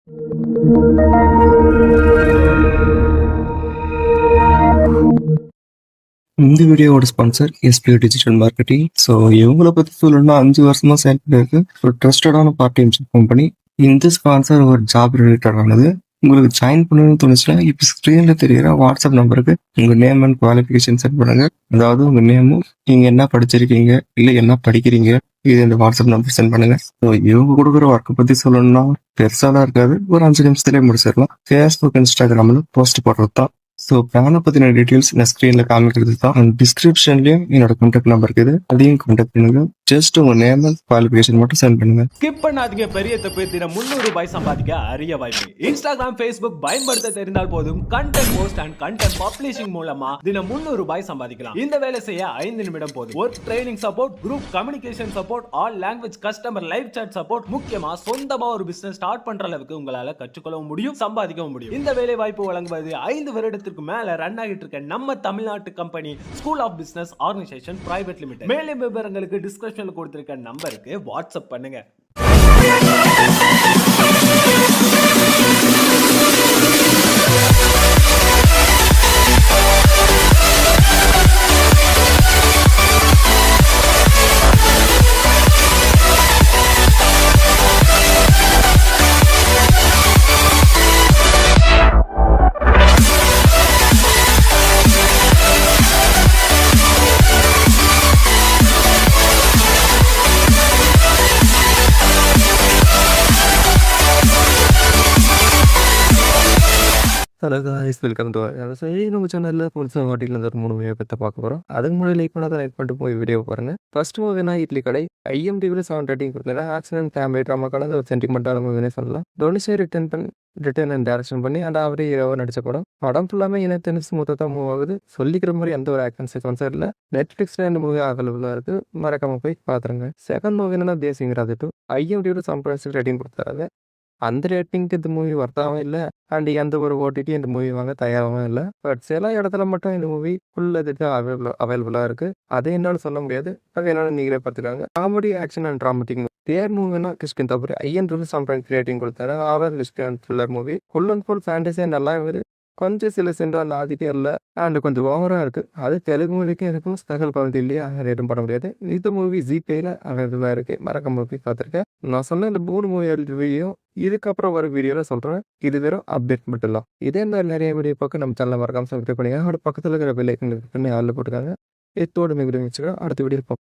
இந்த வீடியோவோட sponsor SPO digital marketing. So இவங்கள பற்றி சொல்லணும்னா 5 வருஷமா செயல்பட்டு இருக்கு ஒரு ட்ரஸ்டடான பார்ட் டைம் கம்பெனி. இந்த ஸ்பான்சர் ஒரு ஜாப் ரிலேட்டடானது. உங்களுக்கு ஜாயின் பண்ணணும்னு தோணுச்சுன்னா இப்போ ஸ்க்ரீன்ல தெரியுற வாட்ஸ்அப் நம்பருக்கு உங்க நேம் அண்ட் குவாலிஃபிகேஷன் சென்ட் பண்ணுங்க. அதாவது உங்க நேமும் நீங்க என்ன படிச்சிருக்கீங்க இல்லை என்ன படிக்கிறீங்க இது இந்த வாட்ஸ்அப் நம்பர் சென்ட் பண்ணுங்க. ஸோ இவங்க கொடுக்குற ஒர்க்கை பத்தி சொல்லணும்னா பெருசாலாம் இருக்காது, ஒரு 5 நிமிஷத்துலேயே முடிச்சிடலாம். ஃபேஸ்புக் இன்ஸ்டாகிராம்ல போஸ்ட் போடுறது தான். ஸோ பிளானை பற்றின டீட்டெயில்ஸ் நான் ஸ்க்ரீனில் காமிக்கிறது தான். அண்ட் டிஸ்கிரிப்ஷன்லேயும் என்னோட கான்டாக்ட் நம்பர் இருக்குது, அதையும் கான்டாக்ட் பண்ணுங்க. ஜஸ்ட் உங்கள் நேம் அண்ட் குவாலிஃபிகேஷன் மட்டும் சென்ட் பண்ணுங்க. ஸ்கிப் பண்ணாதீங்க, பெரிய தப்பு. தினம் 300 ரூபாய் சம்பாதிக்க அரிய வாய்ப்பு. இன்ஸ்டாகிராம், ஃபேஸ்புக் பயன்படுத்த தெரிந்தால் போதும். Content post and content publishing மூலமா தினம் 300 ரூபாய் சம்பாதிக்கலாம். இந்த வேலை செய்ய 5 நிமிடம் போதும். Work training support, group communication support, all language customer live chat support. முக்கியமா சொந்தமா ஒரு பிசினஸ் ஸ்டார்ட் பண்ற அளவுக்கு உங்களால கற்றுக்கொள்ளவும் முடியும், சம்பாதிக்கவும் முடியும். இந்த வேலை வாய்ப்பு வழங்குவது 5 வருடத்திற்கு மேல ரன் ஆகிட்டு இருக்க நம்ம தமிழ்நாட்டு company school of business organisation private limited. மேலும் விவரங்களுக்கு டிஸ்கிரிப்ஷன்ல கொடுத்திருக்க நம்பருக்கு வாட்ஸ்அப் பண்ணுங்க. ஹலோ காய்ஸ், வெல்கம் டு சரி நம்ம சேனலில் புதுசாக வாட்டிலேருந்து ஒரு 3 மூவியை பற்றி பார்க்க போகிறோம். அதுக்கு முன்னாடி லைக் பண்ணால் லைக் பண்ணிட்டு போய் வீடியோ பாருங்கள். ஃபர்ஸ்ட் மூவினா இட்லி கடை. IMDbல 7 ரேட்டிங் கொடுத்தேன். ஆக்ஷன் ஃபேமிலி ட்ராமா கலந்து ஒரு சென்டிமெண்ட்டான மூவினே சொல்லலாம். தோனிஷை ரிட்டன் அண்ட் டேரக்ஷன் பண்ணி அந்த அவரே ஹீரோவாக நடித்த படம். படம் ஃபுல்லாமே இனத்தின் ஸ்மூத்தாக மூவ் ஆகுது. சொல்லிக்கிற மாதிரி எந்த ஒரு ஆக்ஷன் சீக்வன்ஸும் இல்லை. நெட்ஃப்ளிக்ஸில் இந்த மூவி அவைலபிளாக இருக்குது, மறக்காமல் போய் பார்த்துருங்க. செகண்ட் மூவி என்னன்னா தேசிங் ராஜு 2. IMDbல 7.6 ரேட்டிங் கொடுத்தாரு. அந்த ரேட்டிங்க்கு இந்த மூவி வர்த்தாகவும் இல்லை, அண்ட் எந்த ஒரு ஓடிடி இந்த மூவி வாங்க தயாராகவும் இல்லை. பட் சில இடத்துல மட்டும் இந்த மூவி ஃபுல் எதிர்த்து அவைலபிளாக இருக்குது. அதை என்னால் சொல்ல முடியாது, அது என்னால் நீங்களே பார்த்துருக்காங்க. காமெடி, ஆக்ஷன் அண்ட் ட்ராமட்டிக் தேர் மூவினா கிஷ்கின் தப்பு. IMDbல 7.3 ரேட்டிங் கொடுத்தாரு. Our list thriller movie. Full and full ஃபேண்டஸியாக நல்லா இருக்குது. கொஞ்சம் சில சென்றால் ஆதிட்டே இல்லை, அண்ட் கொஞ்சம் ஓவராக இருக்குது. அது தெலுங்கு மொழிக்கும் இருக்கும், ஸ்தகல் பகுதி இல்லையா, அதை எதுவும் பண்ண முடியாது. இந்த மூவி ஜிபேயில் அவைலபிளாக இருக்குது, மறக்க மூவி பார்த்துருக்கேன். நான் சொன்ன இந்த 3 மூவி வீடியோ இதுக்கப்புறம் வர வீடியோவில் சொல்கிறேன். இது வெறும் அப்டேட் மட்டும் இல்லை. இதே மாதிரி நிறைய வீடியோ பார்க்க நம்ம சேனலில் மறக்காமல் சப்ஸ்கிரைப் பண்ணிங்க. அதோட பக்கத்தில் இருக்கிற பெல் ஐக்கன் கிளிக் பண்ணி ஆளில் போட்டுருக்காங்க. இதோட வீடியோ வச்சுக்கிறோம். அடுத்த வீடியோ பார்ப்போம்.